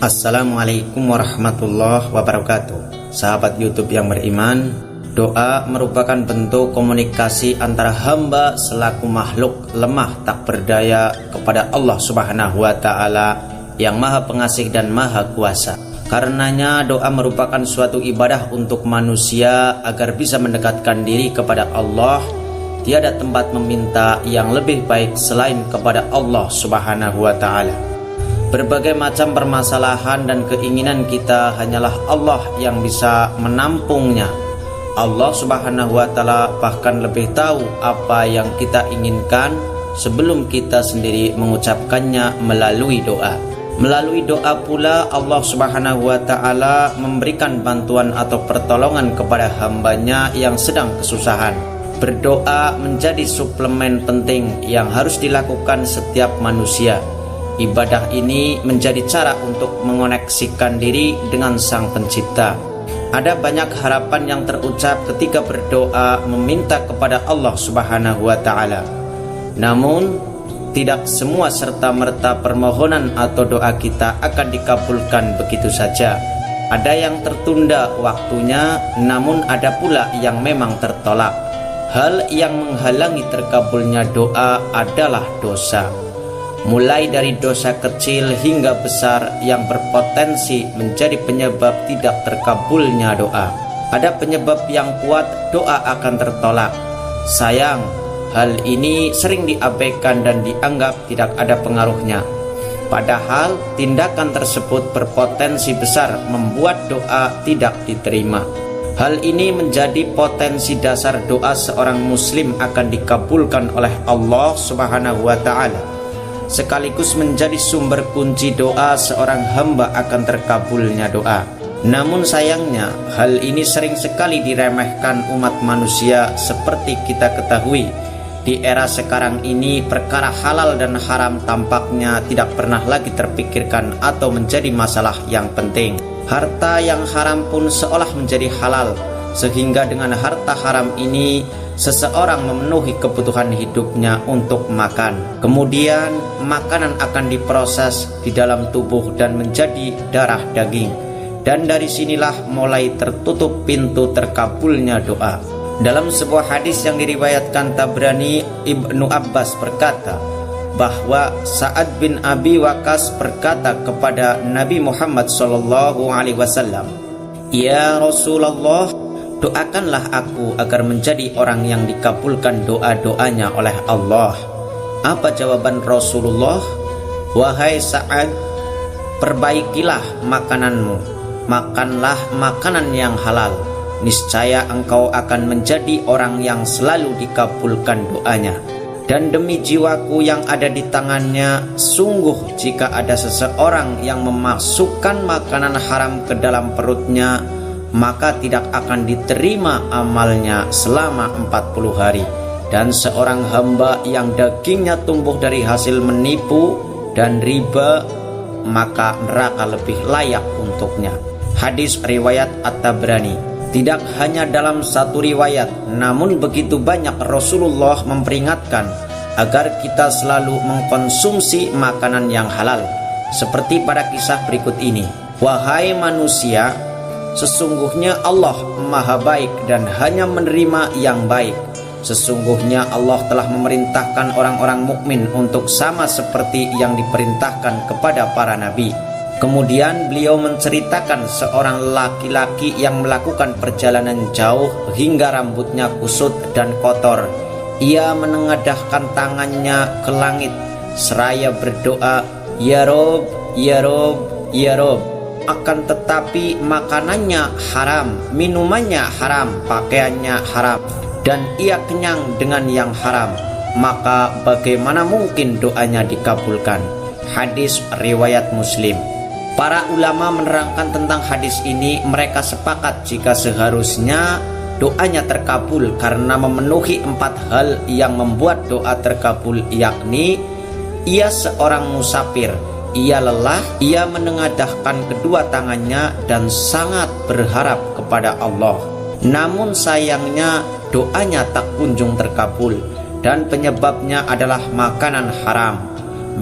Assalamualaikum warahmatullahi wabarakatuh. Sahabat YouTube yang beriman, doa merupakan bentuk komunikasi antara hamba selaku makhluk lemah tak berdaya kepada Allah Subhanahu wa Ta'ala yang Maha Pengasih dan Maha Kuasa. Karenanya doa merupakan suatu ibadah untuk manusia agar bisa mendekatkan diri kepada Allah. Tiada tempat meminta yang lebih baik selain kepada Allah Subhanahu wa Ta'ala. Berbagai macam permasalahan dan keinginan kita hanyalah Allah yang bisa menampungnya. Allah Subhanahu wa Ta'ala bahkan lebih tahu apa yang kita inginkan sebelum kita sendiri mengucapkannya melalui doa. Melalui doa pula Allah Subhanahu wa Ta'ala memberikan bantuan atau pertolongan kepada hambanya yang sedang kesusahan. Berdoa menjadi suplemen penting yang harus dilakukan setiap manusia. Ibadah ini menjadi cara untuk mengoneksikan diri dengan Sang Pencipta. Ada banyak harapan yang terucap ketika berdoa meminta kepada Allah Subhanahu wa Ta'ala. Namun, tidak semua serta-merta permohonan atau doa kita akan dikabulkan begitu saja. Ada yang tertunda waktunya, namun ada pula yang memang tertolak. Hal yang menghalangi terkabulnya doa adalah dosa. Mulai dari dosa kecil hingga besar yang berpotensi menjadi penyebab tidak terkabulnya doa. Ada penyebab yang kuat doa akan tertolak. Sayang, hal ini sering diabaikan dan dianggap tidak ada pengaruhnya. Padahal tindakan tersebut berpotensi besar membuat doa tidak diterima. Hal ini menjadi potensi dasar doa seorang muslim akan dikabulkan oleh Allah Subhanahu wa Ta'ala, sekaligus menjadi sumber kunci doa seorang hamba akan terkabulnya doa. Namun sayangnya hal ini sering sekali diremehkan umat manusia. Seperti kita ketahui, di era sekarang ini perkara halal dan haram tampaknya tidak pernah lagi terpikirkan atau menjadi masalah yang penting. Harta yang haram pun seolah menjadi halal, sehingga dengan harta haram ini seseorang memenuhi kebutuhan hidupnya untuk makan. Kemudian makanan akan diproses di dalam tubuh dan menjadi darah daging. Dan dari sinilah mulai tertutup pintu terkabulnya doa. Dalam sebuah hadis yang diriwayatkan Tabrani, Ibnu Abbas berkata bahwa Sa'ad bin Abi Waqqas berkata kepada Nabi Muhammad SAW, "Ya Rasulullah, doakanlah aku agar menjadi orang yang dikabulkan doa-doanya oleh Allah." Apa jawaban Rasulullah? "Wahai Sa'ad, perbaikilah makananmu, makanlah makanan yang halal. Niscaya engkau akan menjadi orang yang selalu dikabulkan doanya. Dan demi jiwaku yang ada di tangannya, sungguh jika ada seseorang yang memasukkan makanan haram ke dalam perutnya, maka tidak akan diterima amalnya selama 40 hari. Dan seorang hamba yang dagingnya tumbuh dari hasil menipu dan riba, maka neraka lebih layak untuknya." Hadis riwayat At-Tabrani. Tidak hanya dalam satu riwayat, namun begitu banyak Rasulullah memperingatkan agar kita selalu mengkonsumsi makanan yang halal. Seperti pada kisah berikut ini. "Wahai manusia, sesungguhnya Allah Maha Baik dan hanya menerima yang baik. Sesungguhnya Allah telah memerintahkan orang-orang mukmin untuk sama seperti yang diperintahkan kepada para nabi." Kemudian beliau menceritakan seorang laki-laki yang melakukan perjalanan jauh hingga rambutnya kusut dan kotor. Ia menengadahkan tangannya ke langit seraya berdoa, "Ya Rob, Ya Rob, Ya Rob." Akan tetapi makanannya haram, minumannya haram, pakaiannya haram, dan ia kenyang dengan yang haram. Maka bagaimana mungkin doanya dikabulkan? Hadis riwayat Muslim. Para ulama menerangkan tentang hadis ini, mereka sepakat jika seharusnya doanya terkabul karena memenuhi 4 hal yang membuat doa terkabul, yakni ia seorang musafir, ia lelah, ia menengadahkan kedua tangannya dan sangat berharap kepada Allah. Namun sayangnya doanya tak kunjung terkabul, dan penyebabnya adalah makanan haram,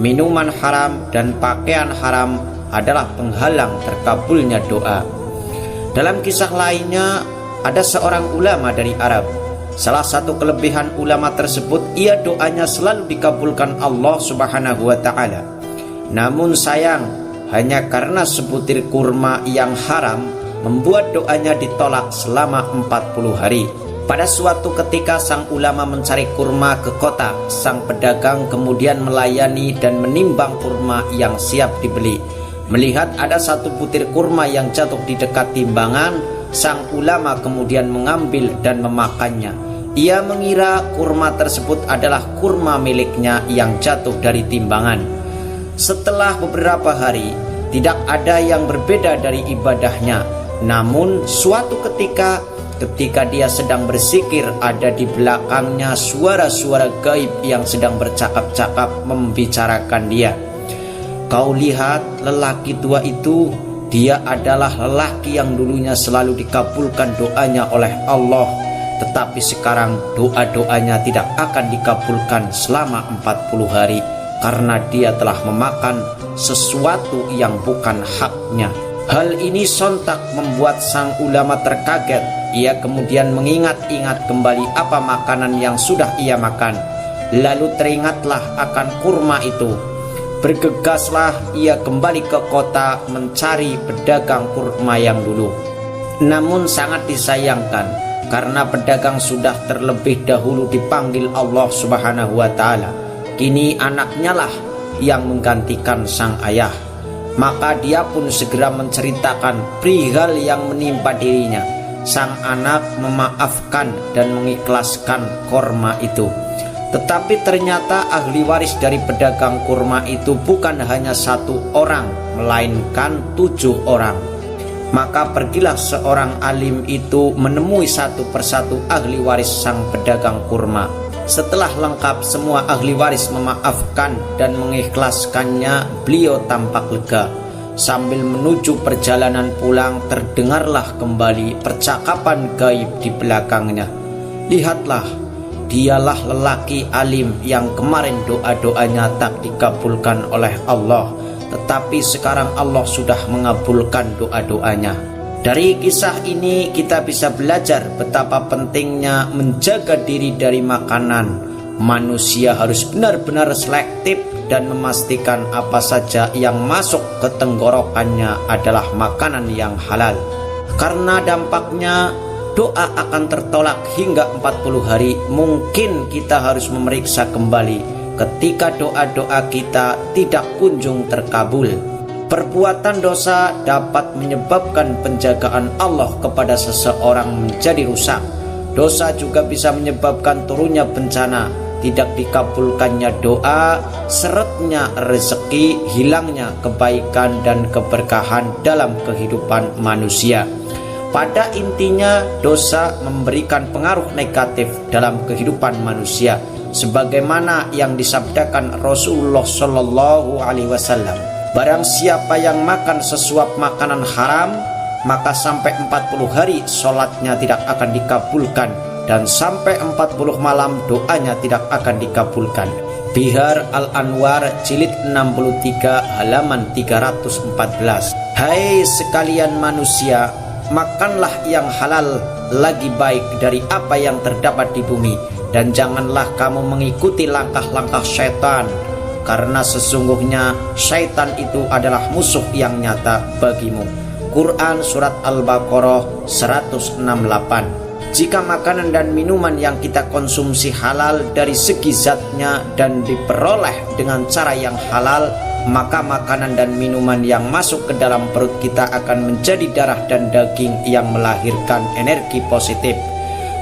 minuman haram, dan pakaian haram adalah penghalang terkabulnya doa. Dalam kisah lainnya, ada seorang ulama dari Arab. Salah satu kelebihan ulama tersebut, ia doanya selalu dikabulkan Allah Subhanahu wa ta'ala. Namun sayang, hanya karena sebutir kurma yang haram membuat doanya ditolak selama 40 hari. Pada suatu ketika sang ulama mencari kurma ke kota. Sang pedagang kemudian melayani dan menimbang kurma yang siap dibeli. Melihat ada satu butir kurma yang jatuh di dekat timbangan, sang ulama kemudian mengambil dan memakannya. Ia mengira kurma tersebut adalah kurma miliknya yang jatuh dari timbangan. Setelah beberapa hari, tidak ada yang berbeda dari ibadahnya. Namun suatu ketika dia sedang berzikir, ada di belakangnya suara-suara gaib yang sedang bercakap-cakap membicarakan dia. Kau lihat lelaki tua itu, dia adalah lelaki yang dulunya selalu dikabulkan doanya oleh Allah, tetapi sekarang doa-doanya tidak akan dikabulkan selama 40 hari karena dia telah memakan sesuatu yang bukan haknya. Hal ini sontak membuat sang ulama terkaget. Ia kemudian mengingat-ingat kembali apa makanan yang sudah ia makan. Lalu teringatlah akan kurma itu. Bergegaslah ia kembali ke kota mencari pedagang kurma yang dulu. Namun sangat disayangkan karena pedagang sudah terlebih dahulu dipanggil Allah Subhanahu wa ta'ala. Kini anaknya lah yang menggantikan sang ayah. Maka dia pun segera menceritakan perihal yang menimpa dirinya. Sang anak memaafkan dan mengikhlaskan kurma itu. Tetapi ternyata ahli waris dari pedagang kurma itu bukan hanya 1 orang, melainkan 7 orang. Maka pergilah seorang alim itu menemui satu persatu ahli waris sang pedagang kurma. Setelah lengkap semua ahli waris memaafkan dan mengikhlaskannya, beliau tampak lega. Sambil menuju perjalanan pulang, terdengarlah kembali percakapan gaib di belakangnya. Lihatlah, dialah lelaki alim yang kemarin doa-doanya tak dikabulkan oleh Allah, tetapi sekarang Allah sudah mengabulkan doa-doanya. Dari kisah ini kita bisa belajar betapa pentingnya menjaga diri dari makanan. Manusia harus benar-benar selektif dan memastikan apa saja yang masuk ke tenggorokannya adalah makanan yang halal. Karena dampaknya doa akan tertolak hingga 40 hari. Mungkin kita harus memeriksa kembali ketika doa-doa kita tidak kunjung terkabul. Perbuatan dosa dapat menyebabkan penjagaan Allah kepada seseorang menjadi rusak. Dosa juga bisa menyebabkan turunnya bencana, tidak dikabulkannya doa, seretnya rezeki, hilangnya kebaikan dan keberkahan dalam kehidupan manusia. Pada intinya, dosa memberikan pengaruh negatif dalam kehidupan manusia, sebagaimana yang disabdakan Rasulullah Shallallahu Alaihi Wasallam. Barang siapa yang makan sesuap makanan haram, maka sampai 40 hari sholatnya tidak akan dikabulkan, dan sampai 40 malam doanya tidak akan dikabulkan. Bihar Al-Anwar jilid 63 halaman 314. Hai sekalian manusia, makanlah yang halal lagi baik dari apa yang terdapat di bumi, dan janganlah kamu mengikuti langkah-langkah syaitan, karena sesungguhnya syaitan itu adalah musuh yang nyata bagimu. Quran Surat Al-Baqarah 168. Jika makanan dan minuman yang kita konsumsi halal dari segi zatnya dan diperoleh dengan cara yang halal, maka makanan dan minuman yang masuk ke dalam perut kita akan menjadi darah dan daging yang melahirkan energi positif,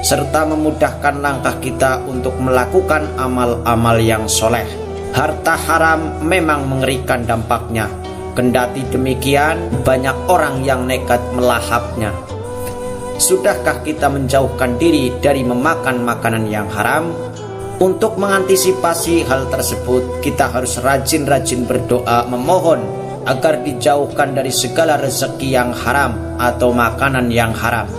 serta memudahkan langkah kita untuk melakukan amal-amal yang soleh. Harta haram memang mengerikan dampaknya. Kendati demikian, banyak orang yang nekat melahapnya. Sudahkah kita menjauhkan diri dari memakan makanan yang haram? Untuk mengantisipasi hal tersebut, kita harus rajin-rajin berdoa memohon agar dijauhkan dari segala rezeki yang haram atau makanan yang haram.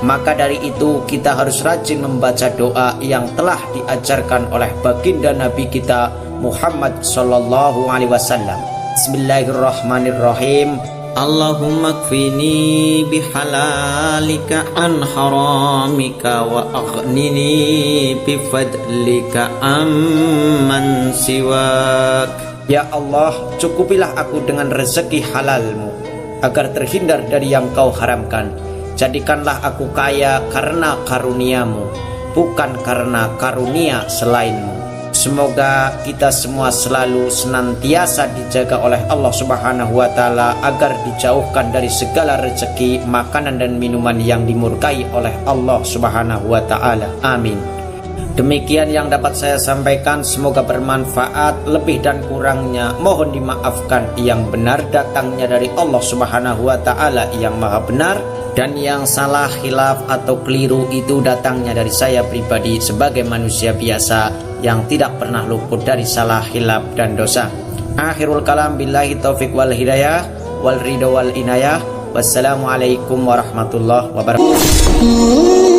Maka dari itu kita harus rajin membaca doa yang telah diajarkan oleh baginda Nabi kita Muhammad sallallahu alaihi wasallam. Bismillahirrahmanirrahim. Allahumma kfini bihalalika an haramika wa aghnini bifadlika amman siwak. Ya Allah, cukupilah aku dengan rezeki halalmu agar terhindar dari yang kau haramkan. Jadikanlah aku kaya karena karuniamu, bukan karena karunia selainmu. Semoga kita semua selalu senantiasa dijaga oleh Allah Subhanahu wa Ta'ala agar dijauhkan dari segala rezeki, makanan dan minuman yang dimurkai oleh Allah Subhanahu wa Ta'ala. Amin. Demikian yang dapat saya sampaikan, semoga bermanfaat. Lebih dan kurangnya mohon dimaafkan. Yang benar datangnya dari Allah Subhanahu wa Ta'ala yang maha benar, dan yang salah, khilaf atau keliru itu datangnya dari saya pribadi sebagai manusia biasa yang tidak pernah luput dari salah, khilaf dan dosa. Akhirul kalam, billahi taufiq wal hidayah wal ridho wal inayah. Wassalamualaikum warahmatullahi wabarakatuh.